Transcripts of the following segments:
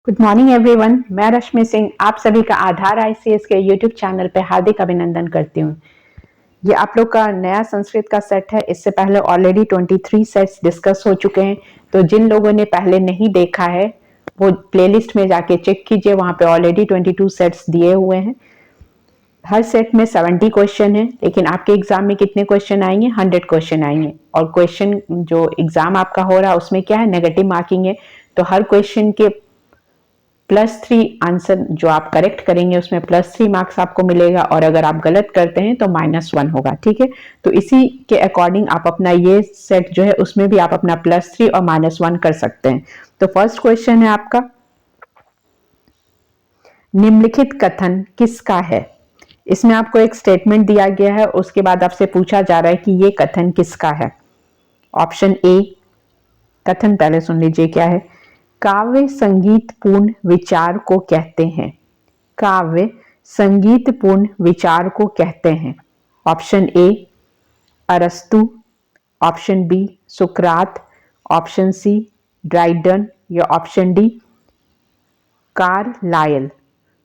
Good morning everyone, मैं रश्मि सिंह आप सभी का आधार आईसीएस के यूट्यूब चैनल पे हार्दिक अभिनंदन करती हूँ। ये आप लोग का नया संस्कृत का सेट है। इससे पहले ऑलरेडी 23 सेट्स डिस्कस हो चुके हैं, तो जिन लोगों ने पहले नहीं देखा है वो प्लेलिस्ट में जाके चेक कीजिए, वहां पे ऑलरेडी 22 सेट्स दिए हुए हैं। हर सेट में 70 क्वेश्चन है, लेकिन आपके एग्जाम में कितने क्वेश्चन आएंगे? 100 क्वेश्चन आएंगे। और क्वेश्चन जो एग्जाम आपका हो रहा है उसमें क्या है, नेगेटिव मार्किंग है। तो हर क्वेश्चन के +3 आंसर जो आप करेक्ट करेंगे उसमें +3 मार्क्स आपको मिलेगा, और अगर आप गलत करते हैं तो -1 होगा। ठीक है, तो इसी के अकॉर्डिंग आप अपना ये सेट जो है उसमें भी आप अपना +3 और -1 कर सकते हैं। तो फर्स्ट क्वेश्चन है आपका, निम्नलिखित कथन किसका है? इसमें आपको एक स्टेटमेंट दिया गया है, उसके बाद आपसे पूछा जा रहा है कि ये कथन किसका है। ऑप्शन ए, कथन पहले सुन लीजिए क्या है। काव्य संगीतपूर्ण विचार को कहते हैं। काव्य संगीतपूर्ण विचार को कहते हैं। ऑप्शन ए अरस्तु, ऑप्शन बी सुकरात, ऑप्शन सी ड्राइडन या ऑप्शन डी कार्लाइल।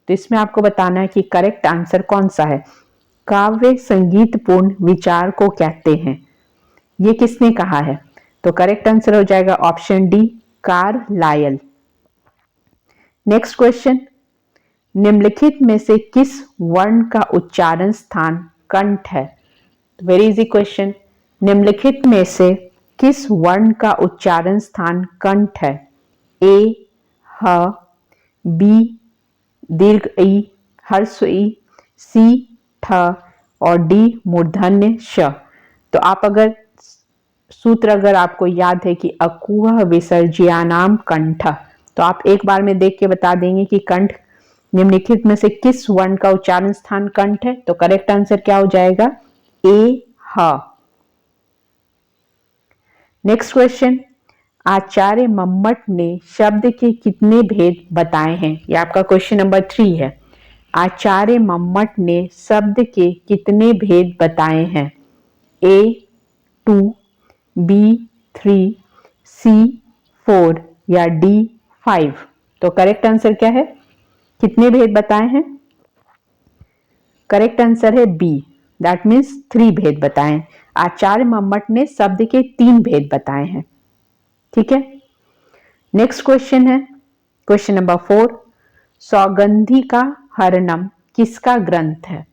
तो इसमें आपको बताना है कि करेक्ट आंसर कौन सा है। काव्य संगीतपूर्ण विचार को कहते हैं, ये किसने कहा है? तो करेक्ट आंसर हो जाएगा option D Carlyle. Next question, निम्नलिखित में से किस वर्ण का उच्चारण स्थान कंठ है? Very easy question. निम्नलिखित में से किस वर्ण का उच्चारण स्थान कंठ है? ए ह, बी दीर्घ ई हर्ष ई, सी ठ और डी मूर्धन्य श। तो आप अगर सूत्र अगर आपको याद है कि अकुह विसर्ज्यानाम कंठ, तो आप एक बार में देख के बता देंगे कि कंठ निम्नलिखित में से किस वर्ण का उच्चारण स्थान कंठ है। तो करेक्ट आंसर क्या हो जाएगा? ए ह। नेक्स्ट क्वेश्चन, आचार्य मम्मट ने शब्द के कितने भेद बताए हैं? यह आपका क्वेश्चन नंबर 3 है। आचार्य मम्मट ने शब्द के कितने भेद बताए हैं? ए 2, बी 3, सी 4 या डी 5। तो करेक्ट आंसर क्या है? कितने भेद बताए हैं? करेक्ट आंसर है बी, दैट मीन्स 3 भेद बताए। आचार्य मम्मट ने शब्द के 3 भेद बताए हैं। ठीक है, नेक्स्ट क्वेश्चन है क्वेश्चन नंबर 4, सौगंधी का हरणम किसका ग्रंथ है?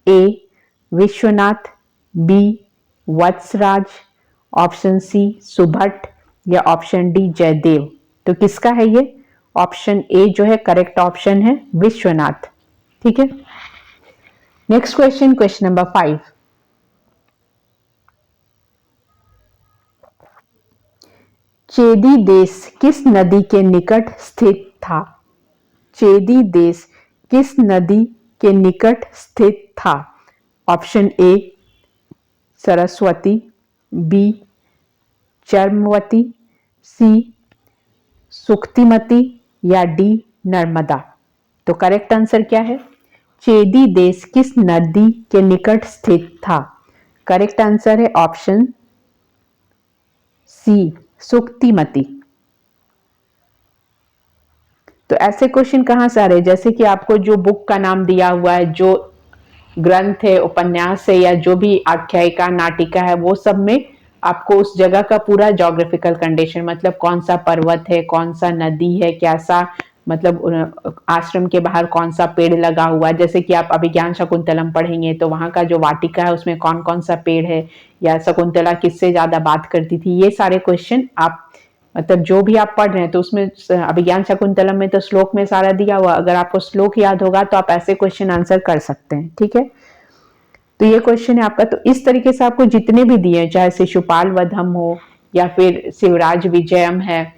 A Vishwanath, B Vatsaraj, option C Subhat या ऑप्शन डी जयदेव। तो किसका है ये? ऑप्शन ए जो है करेक्ट ऑप्शन है विश्वनाथ। ठीक है, नेक्स्ट क्वेश्चन, क्वेश्चन नंबर 5, चेदी देश किस नदी के निकट स्थित था? चेदी देश किस नदी के निकट स्थित था? Option A Saraswati, B Charmavati, C Suktimati या डी नर्मदा। तो करेक्ट आंसर क्या है? चेदी देश किस नदी के निकट स्थित था? करेक्ट आंसर है ऑप्शन सी सुक्तिमती। तो ऐसे क्वेश्चन कहां से आ रहे हैं? जैसे कि आपको जो बुक का नाम दिया हुआ है, जो ग्रंथ है, उपन्यास है या जो भी आख्यायिका नाटिका है, वो सब में आपको उस जगह का पूरा ज्योग्राफिकल कंडीशन, मतलब कौन सा पर्वत है, कौन सा नदी है, कैसा मतलब आश्रम के बाहर कौन सा पेड़ लगा हुआ है। जैसे कि आप अभिज्ञान शकुंतलम पढ़ेंगे तो वहां का जो वाटिका है उसमें कौन कौन सा पेड़ है, या शकुंतला किससे ज्यादा बात करती थी, ये सारे क्वेश्चन आप मतलब जो भी आप पढ़ रहे हैं तो उसमें अभिज्ञान शकुंतलम में तो श्लोक में सारा दिया हुआ, अगर आपको श्लोक याद होगा तो आप ऐसे क्वेश्चन आंसर कर सकते हैं। ठीक है, तो ये क्वेश्चन है आपका। तो इस तरीके से आपको जितने भी दिए, चाहे शिशुपाल वधम हो या फिर शिवराज विजयम है,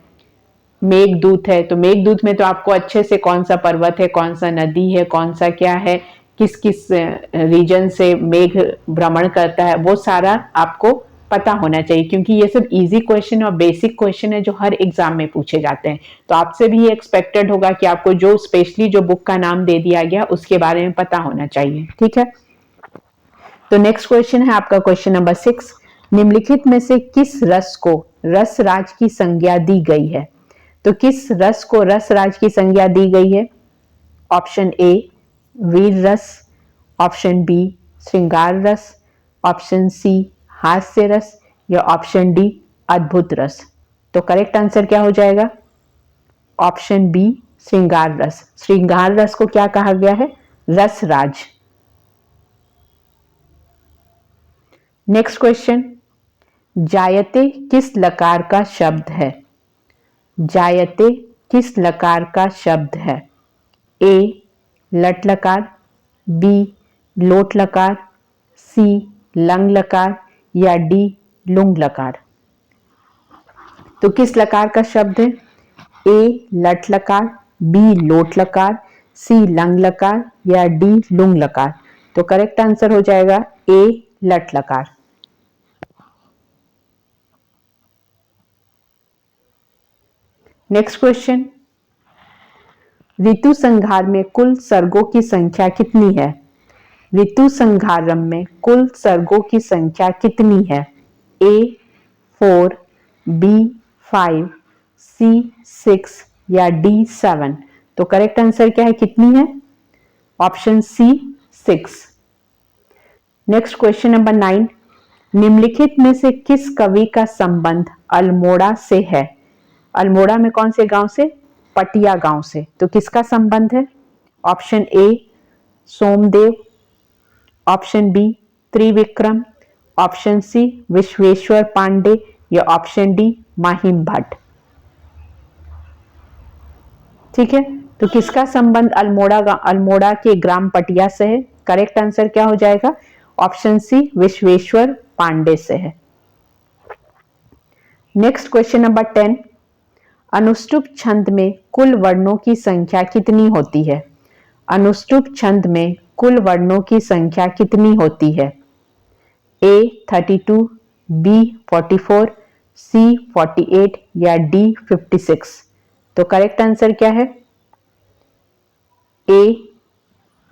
मेघदूत है, तो मेघदूत में तो आपको अच्छे से कौन सा पर्वत है, कौन सा नदी है, कौन सा क्या है, किस किस रीजन से मेघ भ्रमण करता है, वो सारा आपको पता होना चाहिए, क्योंकि ये सब इजी क्वेश्चन और बेसिक क्वेश्चन है जो हर एग्जाम में पूछे जाते हैं। तो आपसे भी ये एक्सपेक्टेड होगा कि आपको जो स्पेशली जो बुक का नाम दे दिया गया उसके बारे में पता होना चाहिए। ठीक है, तो नेक्स्ट क्वेश्चन है आपका क्वेश्चन नंबर 6, निम्नलिखित में से किस रस को रसराज की संज्ञा दी गई है? तो किस रस को रसराज की संज्ञा दी गई है? ऑप्शन ए वीर रस, ऑप्शन बी श्रृंगार रस, ऑप्शन सी हास्य रस या ऑप्शन डी अद्भुत रस। तो करेक्ट आंसर क्या हो जाएगा? ऑप्शन बी श्रृंगार रस। श्रृंगार रस को क्या कहा गया है? रसराज। नेक्स्ट क्वेश्चन, जायते किस लकार का शब्द है? जायते किस लकार का शब्द है? ए लट लकार, बी लोट लकार, सी लंग लकार या डी लुंग लकार। तो किस लकार का शब्द है? ए लट लकार, बी लोट लकार, सी लंग लकार या डी लुंग लकार। तो करेक्ट आंसर हो जाएगा ए लट लकार। नेक्स्ट क्वेश्चन, ऋतु संहार में कुल सर्गों की संख्या कितनी है? ऋतु संहारम में कुल सर्गों की संख्या कितनी है? ए 4, बी 5, सी 6 या डी 7। तो करेक्ट आंसर क्या है, कितनी है? Option C 6। Next question number 9, निम्नलिखित में से किस कवि का संबंध अल्मोड़ा से है? अल्मोड़ा में कौन से गांव से? पटिया गांव से। तो किसका संबंध है? Option A Somdev, option B Trivikram, option C Vishweshwar Pandey या ऑप्शन डी माहिम भट्ट। ठीक है, तो किसका संबंध अल्मोड़ा के ग्राम पटिया से है? करेक्ट आंसर क्या हो जाएगा? ऑप्शन सी विश्वेश्वर पांडे से है। नेक्स्ट क्वेश्चन नंबर 10, अनुष्टुप छंद में कुल वर्णों की संख्या कितनी होती है? अनुष्टुप छंद में कुल वर्णों की संख्या कितनी होती है? ए 32, बी 44, सी 48 या डी 56। तो करेक्ट आंसर क्या है? ए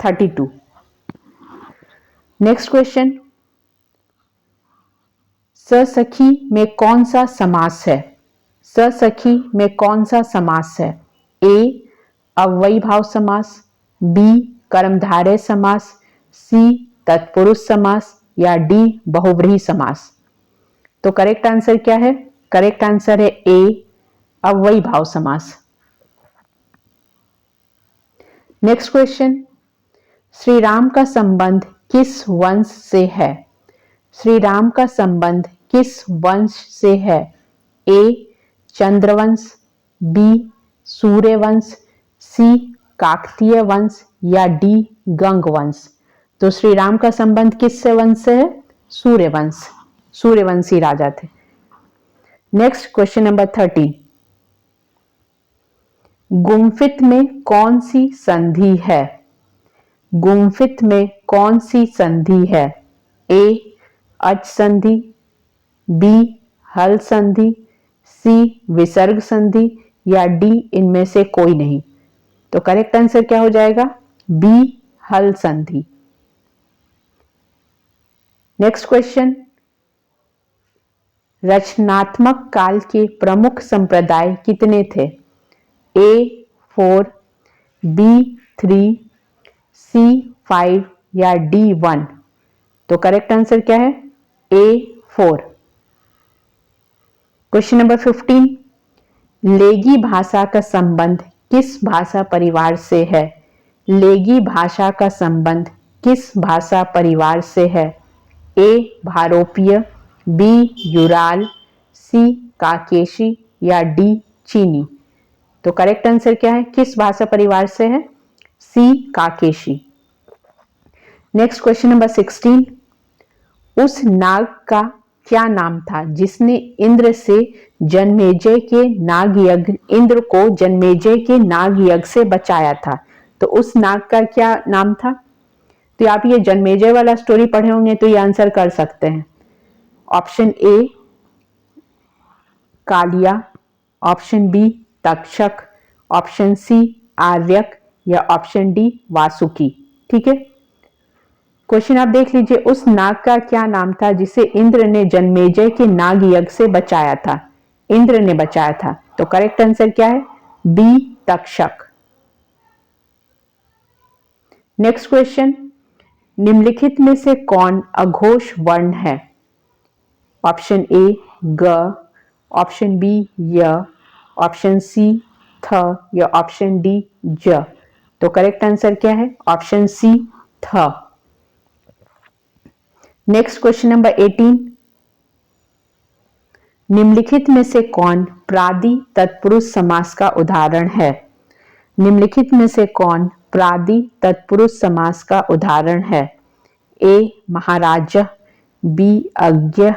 32। नेक्स्ट क्वेश्चन, ससखी में कौन सा समास है? ससखी में कौन सा समास है? ए अव्ययी भाव समास, बी कर्मधारय समास, सी तत्पुरुष समास या डी बहुव्रीहि समास। तो करेक्ट आंसर क्या है? करेक्ट आंसर है ए अव्ययी भाव समास। नेक्स्ट क्वेश्चन, श्री राम का संबंध किस वंश से है? श्री राम का संबंध किस वंश से है? ए चंद्रवंश, बी सूर्यवंश, सी काकतीय वंश या डी गंग वंश। तो श्री राम का संबंध किससे वंश से है? सूर्यवंश, सूर्यवंशी राजा थे। नेक्स्ट क्वेश्चन नंबर 13, गुम्फित में कौन सी संधि है? गुम्फित में कौन सी संधि है? ए अच संधि, बी हल संधि, सी विसर्ग संधि या डी इनमें से कोई नहीं। तो करेक्ट आंसर क्या हो जाएगा? बी हल संधि। नेक्स्ट क्वेश्चन, रचनात्मक काल के प्रमुख संप्रदाय कितने थे? ए 4, बी 3, सी 5 या डी 1। तो करेक्ट आंसर क्या है? ए 4। क्वेश्चन नंबर 15, लेगी भाषा का संबंध किस भाषा परिवार से है? लेगी भाषा का संबंध किस भाषा परिवार से है? ए भारोपीय, बी यूराल, सी काकेशी या डी चीनी। तो करेक्ट आंसर क्या है? किस भाषा परिवार से है? सी काकेशी। नेक्स्ट क्वेश्चन नंबर 16, उस नाग का क्या नाम था जिसने इंद्र से जन्मेजय के नाग यज्ञ इंद्र को जन्मेजय के नाग यज्ञ से बचाया था? तो उस नाग का क्या नाम था? तो आप ये जन्मेजय वाला स्टोरी पढ़े होंगे तो ये आंसर कर सकते हैं। Option A Kaliya, option B Takshak, option C Aryak या ऑप्शन डी वासुकी। ठीक है, क्वेश्चन आप देख लीजिए, उस नाग का क्या नाम था जिसे इंद्र ने जन्मेजय के नाग यज्ञ से बचाया था? इंद्र ने बचाया था। तो करेक्ट आंसर क्या है? बी तक्षक। नेक्स्ट क्वेश्चन, निम्नलिखित में से कौन अघोष वर्ण है? ऑप्शन ए ग, ऑप्शन बी य, ऑप्शन सी थ या ऑप्शन डी ज। तो करेक्ट आंसर क्या है? ऑप्शन सी थ। नेक्स्ट क्वेश्चन नंबर 18, निम्नलिखित में से कौन प्रादि तत्पुरुष समास का उदाहरण है? निम्नलिखित में से कौन प्रादि तत्पुरुष समास का उदाहरण है? ए महाराज, बी अज्ञ,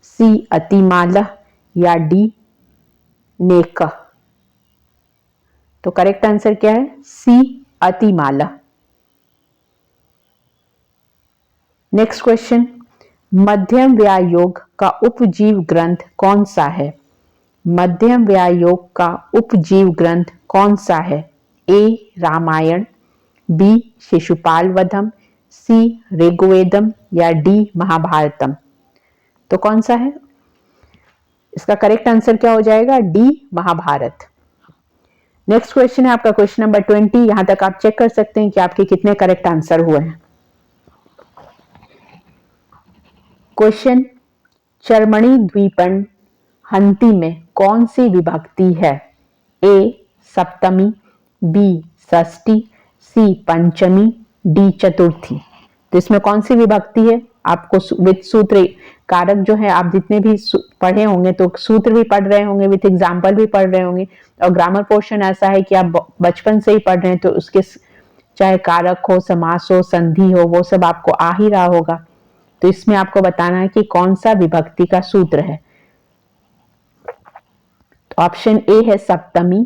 सी अतिमाल या डी नेक। तो करेक्ट आंसर क्या है? सी अतिमाल। नेक्स्ट क्वेश्चन, मध्यम व्यायोग का उपजीव ग्रंथ कौन सा है? मध्यम व्यायोग का उपजीव ग्रंथ कौन सा है? ए रामायण, बी शिशुपाल वधम, सी ऋग्वेदम या डी महाभारतम। तो कौन सा है? इसका करेक्ट आंसर क्या हो जाएगा? डी महाभारत। नेक्स्ट क्वेश्चन है आपका क्वेश्चन नंबर 20। यहां तक आप चेक कर सकते हैं कि आपके कितने करेक्ट आंसर हुए हैं। क्वेश्चन, चरमणी द्वीपन हंती में कौन सी विभक्ति है? ए सप्तमी, बी षष्ठी, सी पंचमी, डी चतुर्थी। तो इसमें कौन सी विभक्ति है? आपको विद सूत्र कारक जो है, आप जितने भी पढ़े होंगे तो सूत्र भी पढ़ रहे होंगे, विद एग्जाम्पल भी पढ़ रहे होंगे, और ग्रामर पोर्शन ऐसा है कि आप बचपन से ही पढ़ रहे हैं तो उसके चाहे कारक हो, समास हो, संधि हो, वो सब आपको आ ही रहा होगा। तो इसमें आपको बताना है कि कौन सा विभक्ति का सूत्र है। ऑप्शन ए है सप्तमी,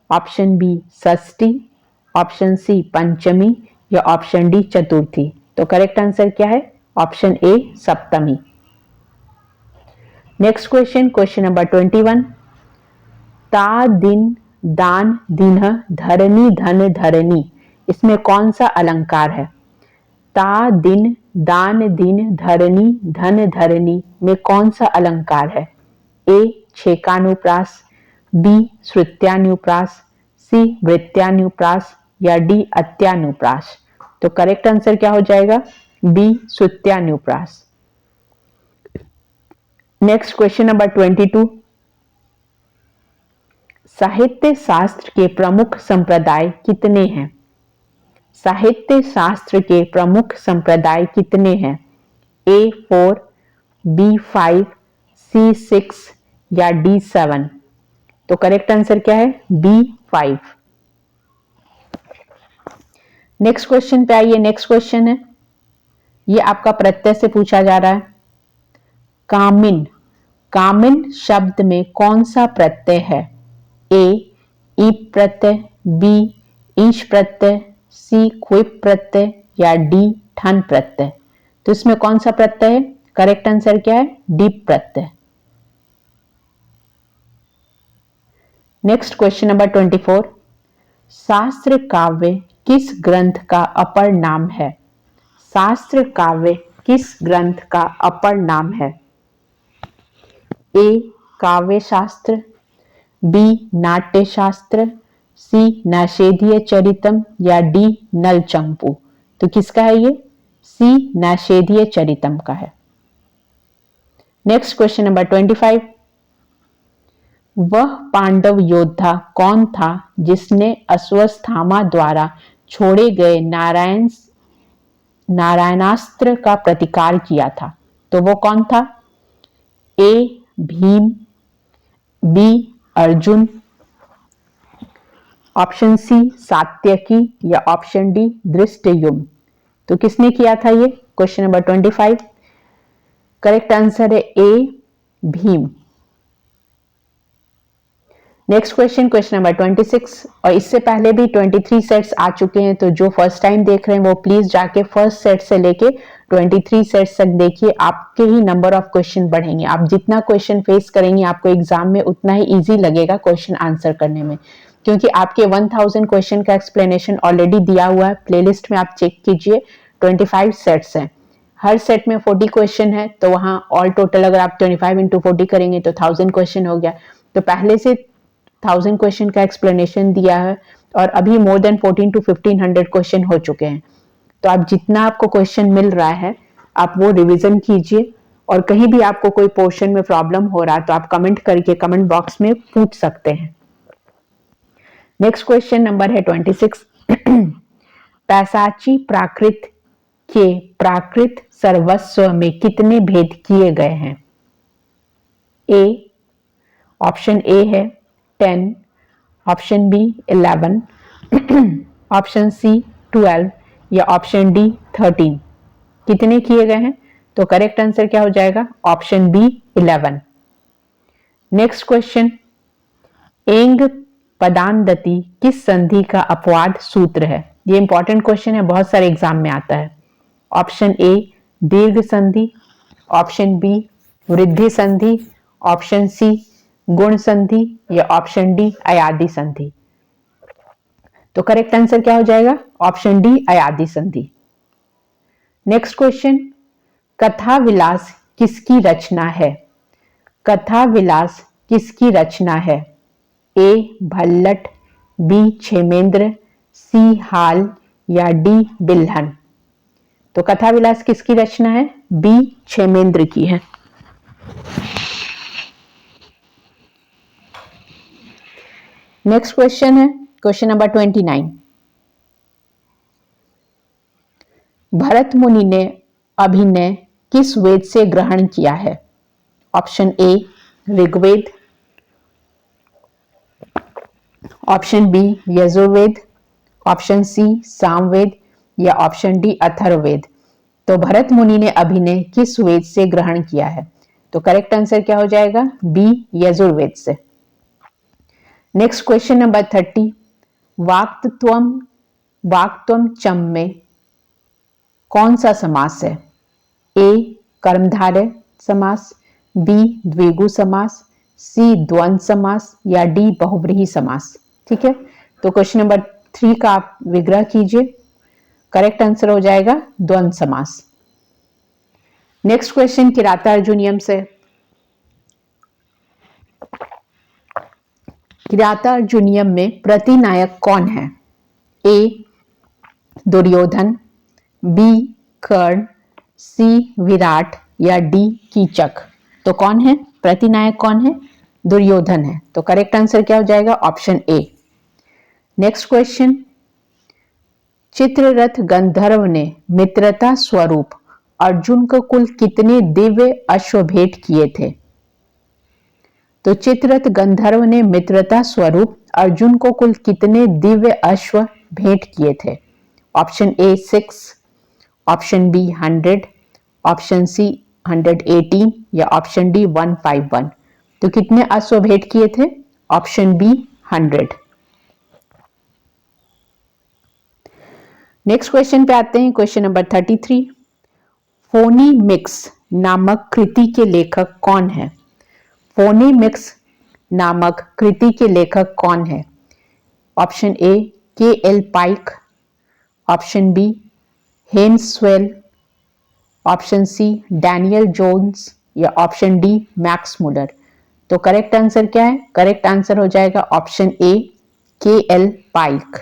ऑप्शन बी षष्ठी, ऑप्शन सी पंचमी या ऑप्शन डी चतुर्थी। तो करेक्ट आंसर क्या है? Option A Saptami. Next question, question number 21, ता दिन दान दिन धरनी धन धरनी, इसमें कौन सा अलंकार है? ता दिन दान दिन धरनी धन धरनी में कौन सा अलंकार है? ए छेकानुप्रास, बी श्रुत्यानुप्रास, सी वृत्यानुप्रास या डी अत्यानुप्रास। तो करेक्ट आंसर क्या हो जाएगा? बी श्रुत्यानुप्रास। नेक्स्ट क्वेश्चन नंबर 22, साहित्य शास्त्र के प्रमुख संप्रदाय कितने हैं? साहित्य शास्त्र के प्रमुख संप्रदाय कितने हैं? ए 4, बी 5, सी 6 या डी 7। तो करेक्ट आंसर क्या है? बी 5। नेक्स्ट क्वेश्चन पे आइए। नेक्स्ट क्वेश्चन है, ये आपका प्रत्यय से पूछा जा रहा है। कामिन, कामिन शब्द में कौन सा प्रत्यय है? ए ईप प्रत्यय, बी ईश प्रत्यय, सी क्विप प्रत्यय या डी ठन प्रत्यय। तो इसमें कौन सा प्रत्यय है? करेक्ट आंसर क्या है? डीप प्रत्यय। नेक्स्ट क्वेश्चन नंबर 24, शास्त्र काव्य किस ग्रंथ का अपर नाम है? शास्त्र काव्य किस ग्रंथ का अपर नाम है? ए काव्य शास्त्र, बी नाट्य शास्त्र, सी नैषधीय चरितम या डी नल चंपू। तो किसका है ये? सी नैषधीय चरितम का है। नेक्स्ट क्वेश्चन नंबर 25, वह पांडव योद्धा कौन था जिसने अश्वत्थामा द्वारा छोड़े गए नारायणास्त्र का प्रतिकार किया था? तो वो कौन था? A Bhim, B Arjun, option C Satyaki या ऑप्शन डी धृष्टद्युम्न। तो किसने किया था ये? क्वेश्चन नंबर 25, करेक्ट आंसर है A Bhim. Next question, question number 26, और इससे पहले भी 23 सेट्स आ चुके हैं, तो जो फर्स्ट टाइम देख रहे हैं वो प्लीज जाके फर्स्ट सेट से लेके 23 सेट्स तक देखिए। आपके ही नंबर ऑफ क्वेश्चन बढ़ेंगे। आप जितना क्वेश्चन फेस करेंगे आपको एग्जाम में उतना ही इजी लगेगा क्वेश्चन आंसर करने में, क्योंकि आपके 1000 क्वेश्चन का एक्सप्लेनेशन ऑलरेडी दिया हुआ है। प्लेलिस्ट में आप चेक कीजिए, 25 सेट्स हैं, हर सेट में 40 क्वेश्चन है, तो वहां ऑल टोटल अगर आप 25 × 40 करेंगे तो 1000 क्वेश्चन हो गया। तो पहले से 1000 क्वेश्चन का एक्सप्लेनेशन दिया है और अभी मोर देन 14 to 1500 क्वेश्चन हो चुके हैं। तो आप जितना आपको क्वेश्चन मिल रहा है आप वो रिवीजन कीजिए और कहीं भी आपको कोई पोर्शन में प्रॉब्लम हो रहा है तो आप कमेंट करके कमेंट बॉक्स में पूछ सकते हैं। नेक्स्ट क्वेश्चन नंबर है 26। पैसाची प्राकृत के प्राकृत सर्वस्व में कितने भेद किए गए हैं? ए, ऑप्शन ए है 10, ऑप्शन बी 11, ऑप्शन सी 12 या ऑप्शन डी 13। कितने किए गए हैं? तो करेक्ट आंसर क्या हो जाएगा? Option B 11। नेक्स्ट क्वेश्चन, एंग पदांदति किस संधि का अपवाद सूत्र है? ये इंपॉर्टेंट क्वेश्चन है, बहुत सारे एग्जाम में आता है। ऑप्शन ए दीर्घ संधि, ऑप्शन बी वृद्धि संधि, ऑप्शन सी गुण संधि या ऑप्शन डी अयादी संधि। तो करेक्ट आंसर क्या हो जाएगा? ऑप्शन डी अयादी संधि। नेक्स्ट क्वेश्चन, कथा विलास किसकी रचना है? कथा विलास किसकी रचना है? ए भल्लट, बी क्षेमेंद्र, सी हाल या डी बिल्हन। तो कथा विलास किसकी रचना है? बी क्षेमेंद्र की है। नेक्स्ट क्वेश्चन है क्वेश्चन नंबर 29। भरत मुनि ने अभिनय किस वेद से ग्रहण किया है? Option A Rigveda, option B Yajurveda, option C Samaveda या ऑप्शन डी अथर्ववेद। तो भरत मुनि ने अभिनय किस वेद से ग्रहण किया है? तो करेक्ट आंसर क्या हो जाएगा? बी यजुर्वेद से। Next question number 30। वाक्त्वम चम में कौन सा समास है? ए कर्मधारय समास, बी द्विगु समास, सी द्वंद्व समास या डी बहुव्रीहि समास। ठीक है, तो क्वेश्चन नंबर 3 का आप विग्रह कीजिए। करेक्ट आंसर हो जाएगा द्वंद्व समास। नेक्स्ट क्वेश्चन किरातार्जुनीयम से। किरातार्जुनीयम में प्रतिनायक कौन है? ए दुर्योधन, बी कर्ण, सी विराट या डी कीचक। तो कौन है प्रतिनायक? कौन है? दुर्योधन है। तो करेक्ट आंसर क्या हो जाएगा? Option A. Next question, Chitraratha Gandharva ने मित्रता स्वरूप अर्जुन को कुल कितने दिव्य अश्व भेंट किए थे? तो चित्ररथ गंधर्व ने मित्रता स्वरूप अर्जुन को कुल कितने दिव्य अश्व भेंट किए थे? Option A 6, option B 100, option C 118 या ऑप्शन डी 151। तो कितने अश्व भेंट किए थे? Option B 100। नेक्स्ट क्वेश्चन पे आते हैं, क्वेश्चन नंबर 33। फोनीमिक्स नामक कृति के लेखक कौन है? फोनीमिक्स नामक कृति के लेखक कौन है? Option A K L. Pike, option B हेन्सवेल, ऑप्शन सी डैनियल जोन्स या ऑप्शन डी मैक्स मुलर। तो करेक्ट आंसर क्या है? करेक्ट आंसर हो जाएगा option A K L. Pike.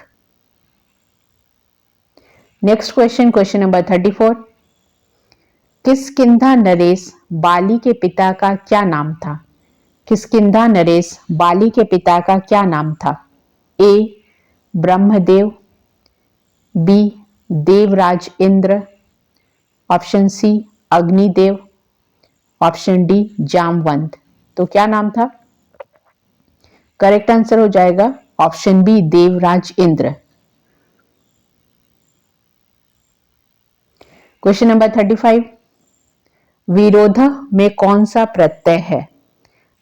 Next question, question number 34। Kishkindha नरेश बाली के पिता का क्या नाम था? किष्किंधा नरेश बाली के पिता का क्या नाम था? A Brahmadev, B Devraj Indra, option C Agnidev, option D Jamwant. तो क्या नाम था? करेक्ट आंसर हो जाएगा option B Devraj Indra. Question number 35। विरोध में कौन सा प्रत्यय है?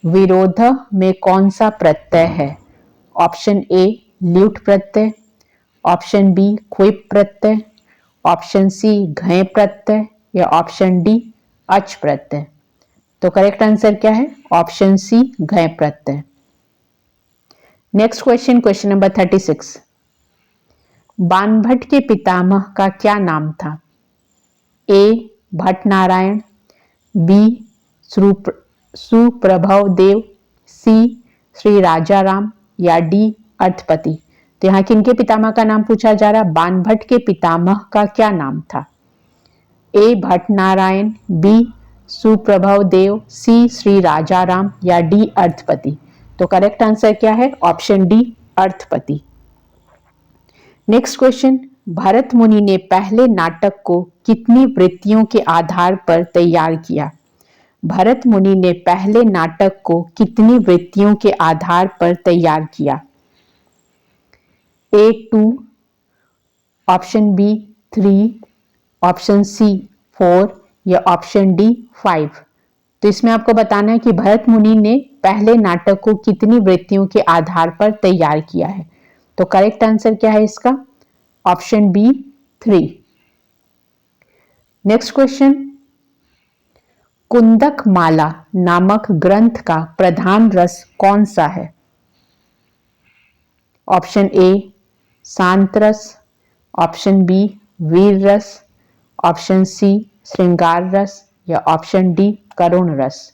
विरोध में कौन सा प्रत्यय है? ऑप्शन ए ल्यूट प्रत्यय, ऑप्शन बी क्विप प्रत्यय, ऑप्शन सी घय प्रत्यय या ऑप्शन डी अच प्रत्यय। तो करेक्ट आंसर क्या है? ऑप्शन सी घय प्रत्यय। Next question, question number 36। Banabhatta के पितामह का क्या नाम था? A Bhatt Narayan, B Suprabhav Dev, C Shri राजा राम या डी अर्थपति। तो यहाँ किनके पितामह का नाम पूछा जा रहा है? बाणभट्ट के पितामह का क्या नाम था? A Bhatt Narayan, B Suprabhav Dev, C Shri Rajaram या डी अर्थपति। तो करेक्ट आंसर क्या है? Option D Arthpati. Next question, Bharat Muni ने पहले नाटक को कितनी वृत्तियों के आधार पर तैयार किया? भरत मुनि ने पहले नाटक को कितनी वृत्तियों के आधार पर तैयार किया? ए 2, ऑप्शन बी 3, ऑप्शन सी 4 या ऑप्शन डी 5। तो इसमें आपको बताना है कि भरत मुनि ने पहले नाटक को कितनी वृत्तियों के आधार पर तैयार किया है। तो करेक्ट आंसर क्या है इसका? Option B 3। नेक्स्ट क्वेश्चन, कुंदक माला नामक ग्रंथ का प्रधान रस कौन सा है? ऑप्शन ए शांत रस, ऑप्शन बी वीर रस, ऑप्शन सी श्रृंगार रस या ऑप्शन डी करुण रस।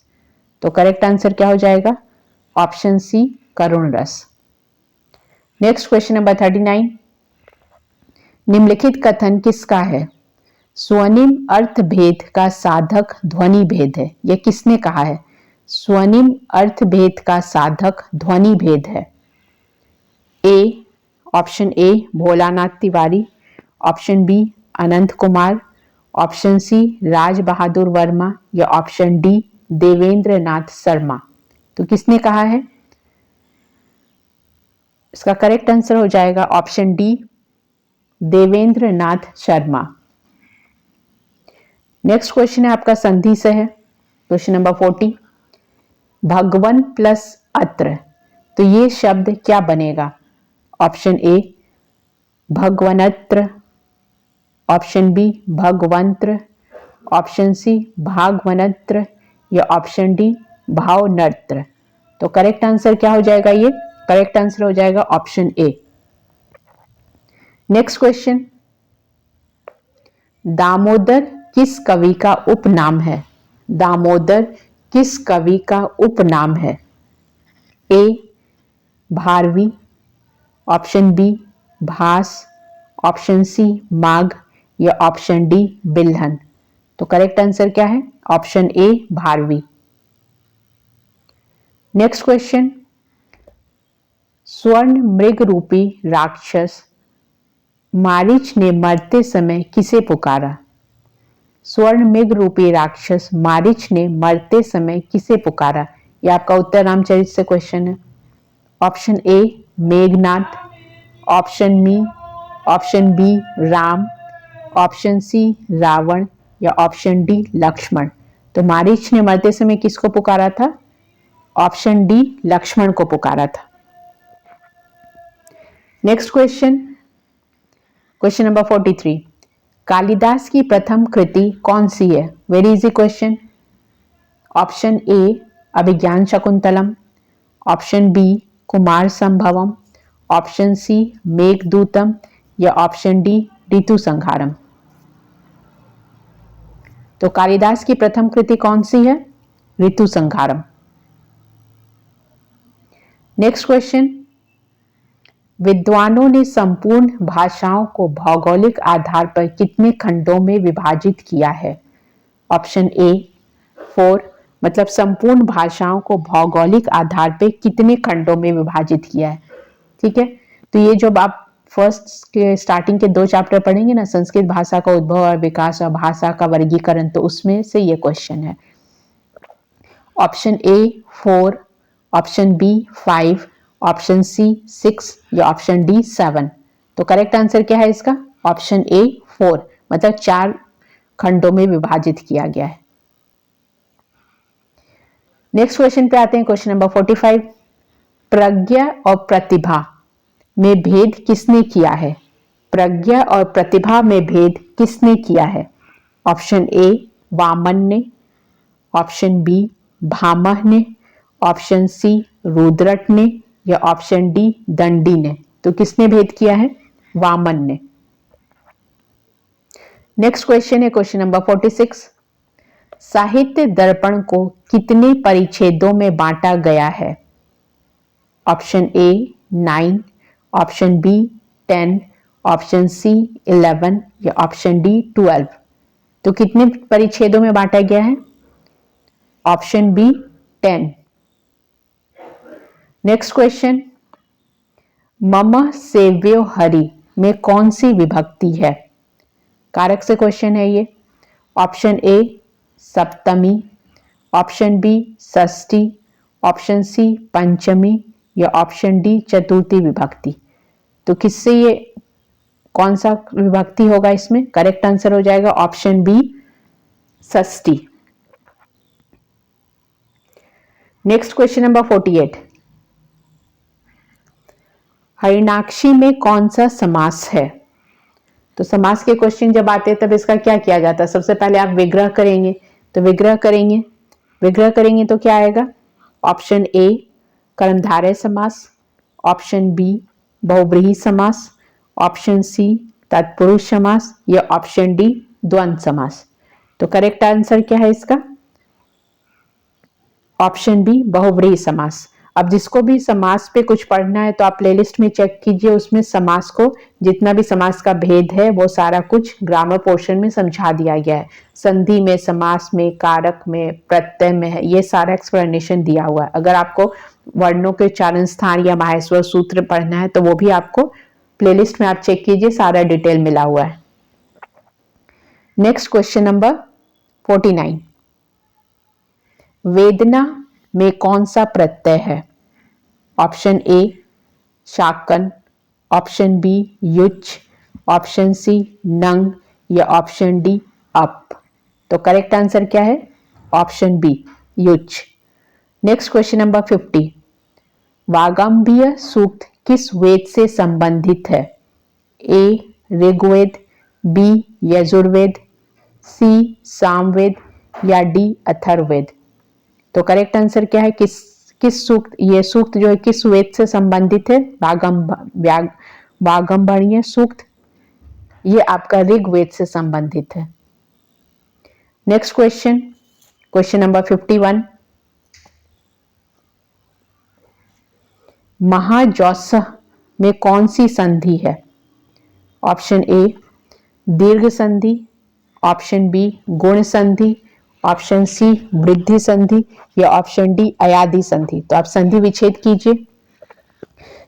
तो करेक्ट आंसर क्या हो जाएगा? ऑप्शन सी करुण रस। नेक्स्ट क्वेश्चन नंबर 39, निम्नलिखित कथन किसका है? स्वनिम अर्थ भेद का साधक ध्वनि भेद है। यह किसने कहा है? स्वनिम अर्थ भेद का साधक ध्वनि भेद है। A, option A Bholanath Tiwari, option B Anant Kumar, option C Raj Bahadur Verma या ऑप्शन डी देवेंद्र नाथ शर्मा। तो किसने कहा है? इसका करेक्ट आंसर हो जाएगा option D Devendra Nath Sharma. Next question है आपका संधि से है, क्वेश्चन नंबर 40, भगवन प्लस अत्र, तो ये शब्द क्या बनेगा? ऑप्शन ए भगवनत्र, ऑप्शन बी भगवंत्र, ऑप्शन सी भागवनत्र या ऑप्शन डी भावनत्र। तो करेक्ट आंसर क्या हो जाएगा? ये करेक्ट आंसर हो जाएगा option A. Next question, Damodar किस कवि का उपनाम है? दामोदर किस कवि का उपनाम है? ए भारवी, ऑप्शन बी भास, ऑप्शन सी माघ या ऑप्शन डी बिल्हन। तो करेक्ट आंसर क्या है? ऑप्शन ए भारवी। नेक्स्ट क्वेश्चन, स्वर्ण मृग रूपी राक्षस मारीच ने मरते समय किसे पुकारा? स्वर्ण मृग रूपी राक्षस मारीच ने मरते समय किसे पुकारा? यह आपका उत्तर रामचरित से क्वेश्चन है। Option A Meghnath, option B Ram, option C Ravan या ऑप्शन डी लक्ष्मण। तो मारीच ने मरते समय किसको पुकारा था? ऑप्शन डी लक्ष्मण को पुकारा था। Next question, question number 43, Kalidas की प्रथम कृति कौन सी है? Very easy question. Option A Abhigyan Shakuntalam, option B Kumarasambhavam, option C Meghdootam या ऑप्शन डी ऋतु संहारम। तो कालिदास की प्रथम कृति कौन सी है? ऋतु संहारम। नेक्स्ट क्वेश्चन, विद्वानों ने संपूर्ण भाषाओं को भौगोलिक आधार पर कितने खंडों में विभाजित किया है? ऑप्शन ए 4, मतलब संपूर्ण भाषाओं को भौगोलिक आधार पर कितने खंडों में विभाजित किया है। ठीक है, तो ये जब आप फर्स्ट के स्टार्टिंग के 2 चैप्टर पढ़ेंगे ना, संस्कृत भाषा का उद्भव और विकास और भाषा का वर्गीकरण, तो उसमें से ये क्वेश्चन है। Option A 4, option B 5, option C 6 या ऑप्शन डी 7। तो करेक्ट आंसर क्या है इसका? ऑप्शन ए 4, मतलब 4 खंडों में विभाजित किया गया है। नेक्स्ट क्वेश्चन पे आते हैं, क्वेश्चन नंबर 45, प्रज्ञा और प्रतिभा में भेद किसने किया है? प्रज्ञा और प्रतिभा में भेद किसने किया है? ऑप्शन ए वामन ने, ऑप्शन बी भामह ने, ऑप्शन सी रुद्रट ने या ऑप्शन डी दंडी ने। तो किसने भेद किया है? वामन ने। नेक्स्ट क्वेश्चन है क्वेश्चन नंबर 46, साहित्य दर्पण को कितने परिच्छेदों में बांटा गया है? Option A 9, option B 10, option C 11 या ऑप्शन डी 12। तो कितने परिच्छेदों में बांटा गया है? Option B 10। नेक्स्ट क्वेश्चन, मम सेव्यो हरि में कौन सी विभक्ति है? कारक से क्वेश्चन है ये। ऑप्शन ए सप्तमी, ऑप्शन बी षष्ठी, ऑप्शन सी पंचमी या ऑप्शन डी चतुर्थी विभक्ति। तो किससे ये कौन सा विभक्ति होगा इसमें? करेक्ट आंसर हो जाएगा ऑप्शन बी षष्ठी। नेक्स्ट क्वेश्चन नंबर 48, हरिणाक्षी में कौन सा समास है? तो समास के क्वेश्चन जब आते हैं तब इसका क्या किया जाता है? सबसे पहले आप विग्रह करेंगे। तो विग्रह करेंगे तो क्या आएगा? ऑप्शन ए कर्मधारय समास, ऑप्शन बी बहुव्रीहि समास, ऑप्शन सी तत्पुरुष समास या ऑप्शन डी द्वंद्व समास। तो करेक्ट आंसर क्या है इसका? ऑप्शन बी बहुव्रीहि समास। अब जिसको भी समास पे कुछ पढ़ना है तो आप प्लेलिस्ट में चेक कीजिए, उसमें समास को जितना भी समास का भेद है वो सारा कुछ ग्रामर पोर्शन में समझा दिया गया है। संधि में, समास में, कारक में, प्रत्यय में है, ये सारा एक्सप्लेनेशन दिया हुआ है। अगर आपको वर्णों के उच्चारण स्थान या माहेश्वर सूत्र पढ़ना है तो वो भी आपको प्लेलिस्ट में आप चेक कीजिए, सारा डिटेल मिला हुआ है। नेक्स्ट क्वेश्चन नंबर 49, वेदना में कौन सा प्रत्यय है? ऑप्शन ए शाकन, ऑप्शन बी युच, ऑप्शन सी नंग या ऑप्शन डी अप। तो करेक्ट आंसर क्या है? ऑप्शन बी युच। नेक्स्ट क्वेश्चन नंबर 50, वागंभीय सूक्त किस वेद से संबंधित है? A Rigveda, B Yajurveda, C Samaveda या डी अथर्ववेद। तो करेक्ट आंसर क्या है? किस सूक्त, ये सूक्त जो है किस वेद से संबंधित है? वागंभरीय सूक्त, ये आपका ऋग्वेद से संबंधित है। नेक्स्ट क्वेश्चन, क्वेश्चन नंबर 51, महाजौसह में कौन सी संधि है? ऑप्शन ए दीर्घ संधि, ऑप्शन बी गुण संधि, ऑप्शन सी वृद्धि संधि या ऑप्शन डी अयादि संधि। तो आप संधि विच्छेद कीजिए।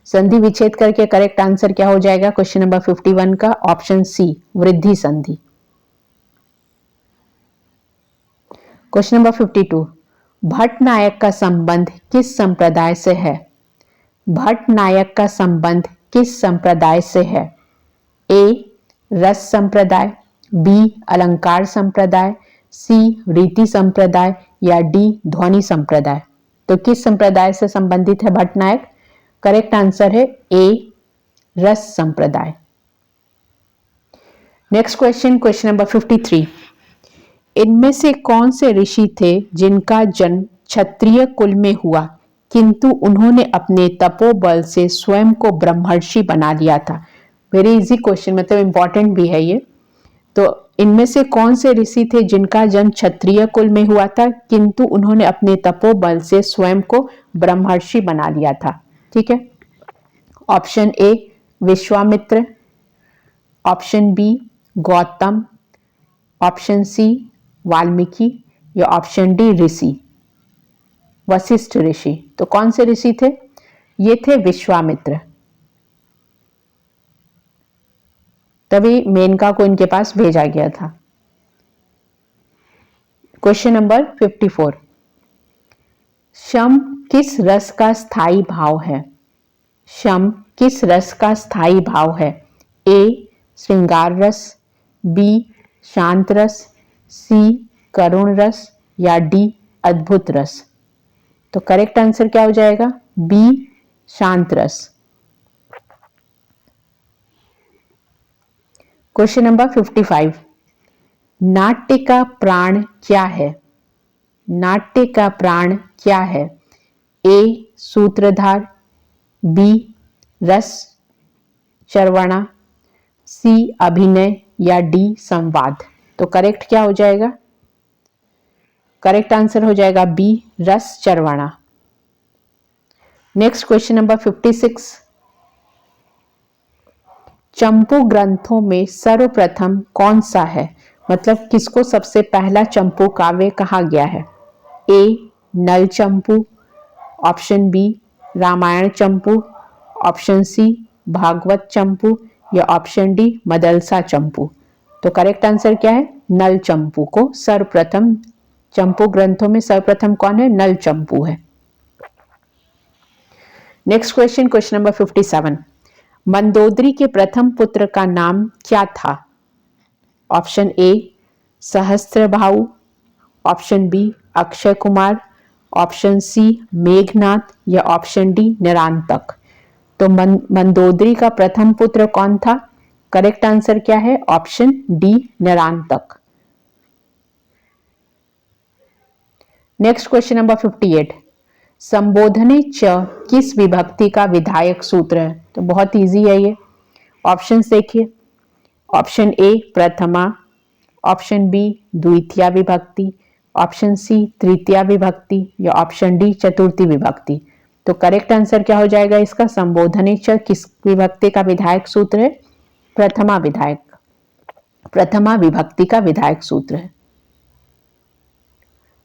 संधि विच्छेद करके करेक्ट आंसर क्या हो जाएगा क्वेश्चन नंबर 51 का? ऑप्शन सी वृद्धि संधि। क्वेश्चन नंबर 52, भट्ट नायक का संबंध किस संप्रदाय से है? भट्ट नायक का संबंध किस संप्रदाय से है? ए रस संप्रदाय, बी अलंकार संप्रदाय, सी रीति संप्रदाय या डी ध्वनि संप्रदाय। तो किस संप्रदाय से संबंधित है भट्ट नायक? करेक्ट आंसर है ए रस संप्रदाय। नेक्स्ट क्वेश्चन, क्वेश्चन नंबर 53, इनमें से कौन से ऋषि थे जिनका जन्म क्षत्रिय कुल में हुआ किंतु उन्होंने अपने तपोबल से स्वयं को ब्रह्मर्षि बना लिया था? वेरी इजी क्वेश्चन, मतलब इंपॉर्टेंट भी है ये। तो इनमें से कौन से ऋषि थे जिनका जन्म क्षत्रिय कुल में हुआ था किंतु उन्होंने अपने तपोबल से स्वयं को ब्रह्मर्षि बना लिया था? ठीक है, option A Vishwamitra, option B Gautam, option C Valmiki या ऑप्शन डी ऋषि वशिष्ठ ऋषि। तो कौन से ऋषि थे? ये थे विश्वामित्र, तभी मेनका को इनके पास भेजा गया था। क्वेश्चन नंबर 54, शम किस रस का स्थायी भाव है? शम किस रस का स्थायी भाव है? ए श्रृंगार रस, बी शांत रस, सी करुण रस या डी अद्भुत रस। तो करेक्ट आंसर क्या हो जाएगा? बी शांत रस। क्वेश्चन नंबर 55, नाट्य का प्राण क्या है? नाट्य का प्राण क्या है? ए सूत्रधार, बी रस चरवणा, सी अभिनय या डी संवाद। तो करेक्ट क्या हो जाएगा? करेक्ट आंसर हो जाएगा बी रस चरवणा। नेक्स्ट क्वेश्चन नंबर 56, चंपू ग्रंथों में सर्वप्रथम कौन सा है, मतलब किसको सबसे पहला चंपू काव्य कहा गया है? ए नल चंपू, ऑप्शन बी रामायण चंपू, ऑप्शन सी भागवत चंपू या ऑप्शन डी मदलसा चंपू। तो करेक्ट आंसर क्या है? नल चंपू को सर्वप्रथम, चंपू ग्रंथों में सर्वप्रथम कौन है? नल चंपू है। Next question, question number 57। Mandodari के प्रथम पुत्र का नाम क्या था? ऑप्शन ए सहस्त्रभाऊ, option B Akshay Kumar, option C Meghnath या ऑप्शन डी निरांतक। तो मंदोदरी का प्रथम पुत्र कौन था? करेक्ट आंसर क्या है? Option D Nirantak. Next question number 58। संबोधने च किस विभक्ति का विधायक सूत्र है? तो बहुत इजी है ये। ऑप्शन देखिए, option A Prathama, option B द्वितीया विभक्ति, ऑप्शन सी तृतीया विभक्ति या ऑप्शन डी चतुर्थी विभक्ति। तो करेक्ट आंसर क्या हो जाएगा इसका? संबोधने च किस विभक्ति का विधायक सूत्र है? प्रथमा विधायक, प्रथमा विभक्ति का विधायक सूत्र है।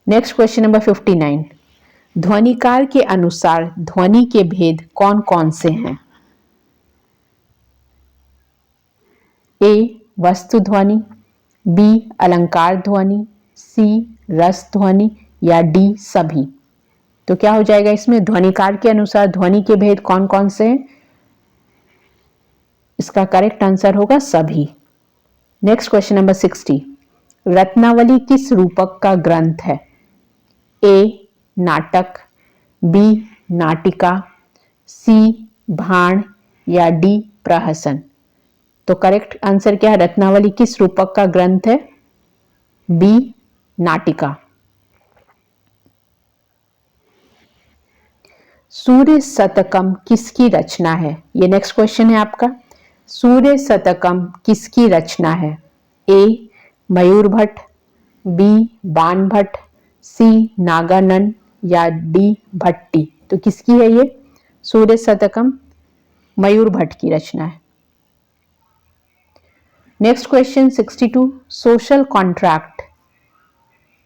Next question number 59। ध्वनिकार के अनुसार ध्वनि के भेद कौन कौन से हैं? ए वस्तु ध्वनि, बी अलंकार ध्वनि, सी रस ध्वनि या डी सभी। तो क्या हो जाएगा इसमें? ध्वनिकार के अनुसार ध्वनि के भेद कौन कौन से हैं? इसका करेक्ट आंसर होगा सभी। Next question number 60। रत्नावली किस रूपक का ग्रंथ है? ए नाटक, बी नाटिका, सी भाण या डी प्रहसन। तो करेक्ट आंसर क्या है? रत्नावली किस रूपक का ग्रंथ है? बी नाटिका। सूर्य शतकम किसकी रचना है? ये नेक्स्ट क्वेश्चन है आपका। सूर्य शतकम किसकी रचना है? ए मयूर भट्ट, बी बाण भट्ट, सी नागानंद या डी भट्टी। तो किसकी है ये? सूर्य शतकम मयूर भट्ट की रचना है। Next question 62। सोशल कॉन्ट्रैक्ट,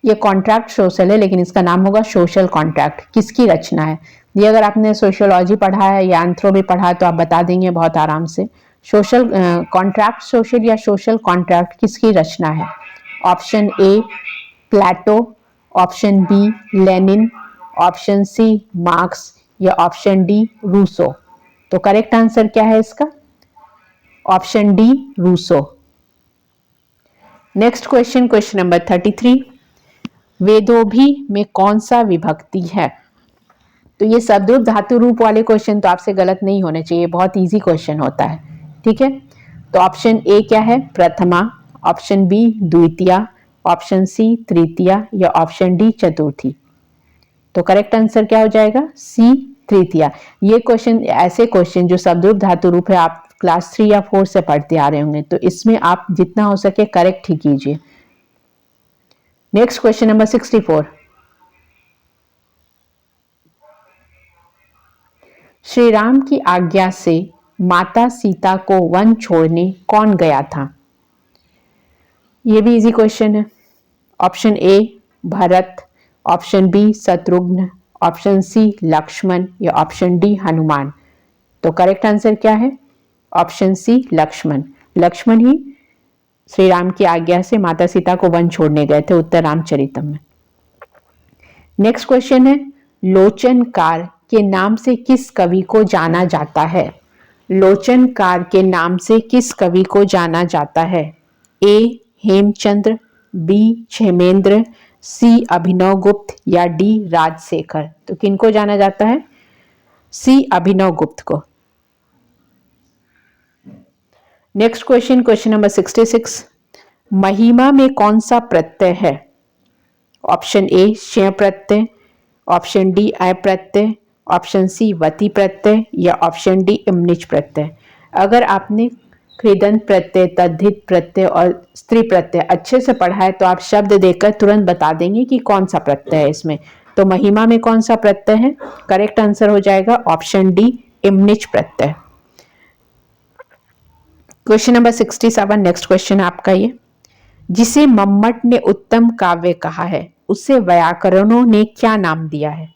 ये कॉन्ट्रैक्ट सोशल है लेकिन इसका नाम होगा सोशल कॉन्ट्रैक्ट, किसकी रचना है? ये अगर आपने सोशियोलॉजी पढ़ा है या एंथ्रो भी पढ़ा है तो आप बता देंगे बहुत आराम से। सोशल कॉन्ट्रैक्ट सोशल या सोशल कॉन्ट्रैक्ट किसकी रचना है? Option A Plato, option B Lenin, option C Marx या ऑप्शन डी रूसो। तो करेक्ट आंसर क्या है इसका? Option D Rousseau. Next question, question number 33। वेदोभी में कौन सा विभक्ति है? तो ये शब्दरूप धातु रूप वाले क्वेश्चन तो आपसे गलत नहीं होने चाहिए, बहुत इजी क्वेश्चन होता है। ठीक है, तो ऑप्शन ए क्या है? प्रथमा, ऑप्शन बी द्वितीया, ऑप्शन सी तृतीया या ऑप्शन डी चतुर्थी। तो करेक्ट आंसर क्या हो जाएगा? सी तृतीया। ये क्वेश्चन, ऐसे क्वेश्चन जो शब्दरूप धातु रूप है आप क्लास 3 या 4 से पढ़ते आ रहे होंगे, तो इसमें आप जितना हो सके करेक्ट ही कीजिए। Next question number 64। Shri Ram की आज्ञा से माता सीता को वन छोड़ने कौन गया था? यह भी इजी क्वेश्चन है। Option A Bharat, option B Shatrughan, option C Lakshman या ऑप्शन डी हनुमान। तो करेक्ट आंसर क्या है? Option C Lakshman. लक्ष्मण ही श्री राम की आज्ञा से माता सीता को वन छोड़ने गए थे उत्तर रामचरितम में। नेक्स्ट क्वेश्चन है, लोचनकार के नाम से किस कवि को जाना जाता है? लोचनकार के नाम से किस कवि को जाना जाता है? ए हेमचंद्र, बी क्षेमेंद्र, सी अभिनव गुप्त या डी राजशेखर। तो किनको जाना जाता है? सी अभिनव गुप्त को। Next question, question number 66। महिमा में कौन सा प्रत्यय है? ऑप्शन ए श्य प्रत्यय, ऑप्शन डी अय प्रत्यय, ऑप्शन सी वती प्रत्यय या ऑप्शन डी इमनिच प्रत्यय। अगर आपने कृदंत प्रत्यय, तद्धित प्रत्यय और स्त्री प्रत्यय अच्छे से पढ़ा है तो आप शब्द देखकर तुरंत बता देंगे कि कौन सा प्रत्यय है इसमें। तो महिमा में कौन सा प्रत्यय है? करेक्ट आंसर हो जाएगा ऑप्शन डी इमनिच प्रत्यय। क्वेश्चन नंबर 67, नेक्स्ट क्वेश्चन आपका ये, जिसे मम्मट ने उत्तम काव्य कहा है उसे व्याकरणों ने क्या नाम दिया है।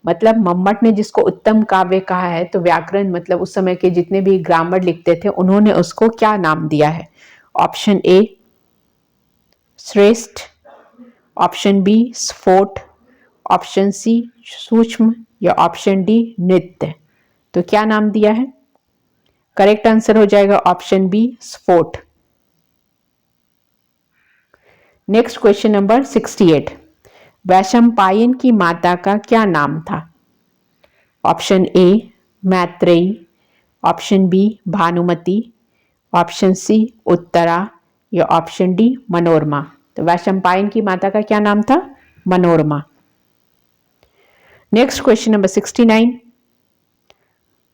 मतलब मम्मट ने जिसको उत्तम काव्य कहा है तो व्याकरण मतलब उस समय के जितने भी ग्रामर लिखते थे उन्होंने उसको क्या नाम दिया है। ऑप्शन ए श्रेष्ठ, ऑप्शन बी स्फोट, ऑप्शन सी सूक्ष्म या ऑप्शन डी नृत्य। तो क्या नाम दिया है? करेक्ट आंसर हो जाएगा ऑप्शन बी स्फोट। नेक्स्ट क्वेश्चन नंबर 68, वैशंपायन की माता का क्या नाम था। Option A Maitreyi, option B Bhanumati, option C Uttara या ऑप्शन डी मनोरमा। तो वैशंपायन की माता का क्या नाम था? मनोरमा। नेक्स्ट क्वेश्चन नंबर 69,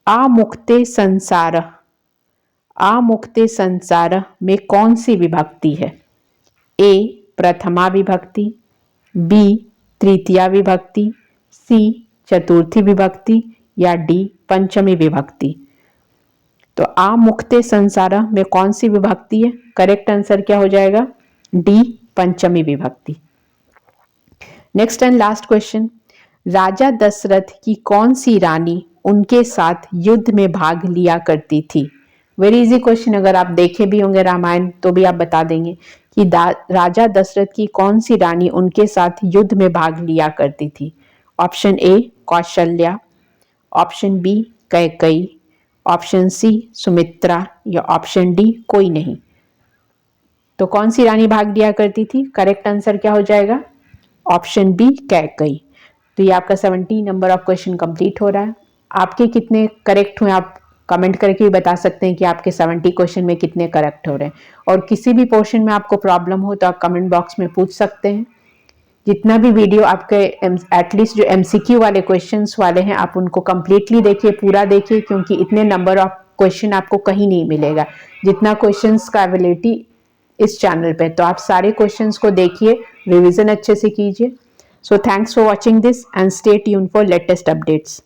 आमुक्ते संसार, आमुक्ते संसार में कौन सी विभक्ति है। ए प्रथमा विभक्ति, बी तृतीया विभक्ति, सी चतुर्थी विभक्ति या डी पंचमी विभक्ति। तो आमुक्ते संसार में कौन सी विभक्ति है? करेक्ट आंसर क्या हो जाएगा? डी पंचमी विभक्ति। नेक्स्ट एंड लास्ट क्वेश्चन, राजा दशरथ की कौन सी रानी उनके साथ युद्ध में भाग लिया करती थी। वेरी इजी क्वेश्चन, अगर आप देखे भी होंगे रामायण तो भी आप बता देंगे कि राजा दशरथ की कौन सी रानी उनके साथ युद्ध में भाग लिया करती थी। Option A Kaushalya, option B Kaikeyi, option C Sumitra या ऑप्शन डी कोई नहीं। तो कौन सी रानी भाग लिया करती थी? करेक्ट आंसर क्या हो जाएगा? Option B Kaikeyi. तो ये आपका 70 नंबर ऑफ क्वेश्चन कंप्लीट हो रहा है। आपके कितने करेक्ट हुए आप कमेंट करके भी बता सकते हैं कि आपके 70 क्वेश्चन में कितने करेक्ट हो रहे हैं। और किसी भी पोर्शन में आपको प्रॉब्लम हो तो आप कमेंट बॉक्स में पूछ सकते हैं। जितना भी वीडियो आपके एटलीस्ट जो MCQ वाले क्वेश्चंस वाले हैं आप उनको कंप्लीटली देखिए, पूरा देखिए, क्योंकि इतने नंबर ऑफ क्वेश्चन आपको कहीं नहीं मिलेगा जितना क्वेश्चंस का अवेलेबिलिटी इस चैनल पे। तो आप सारे क्वेश्चंस को देखिए, रिवीजन अच्छे से कीजिए। So thanks for watching this and stay tuned for latest updates.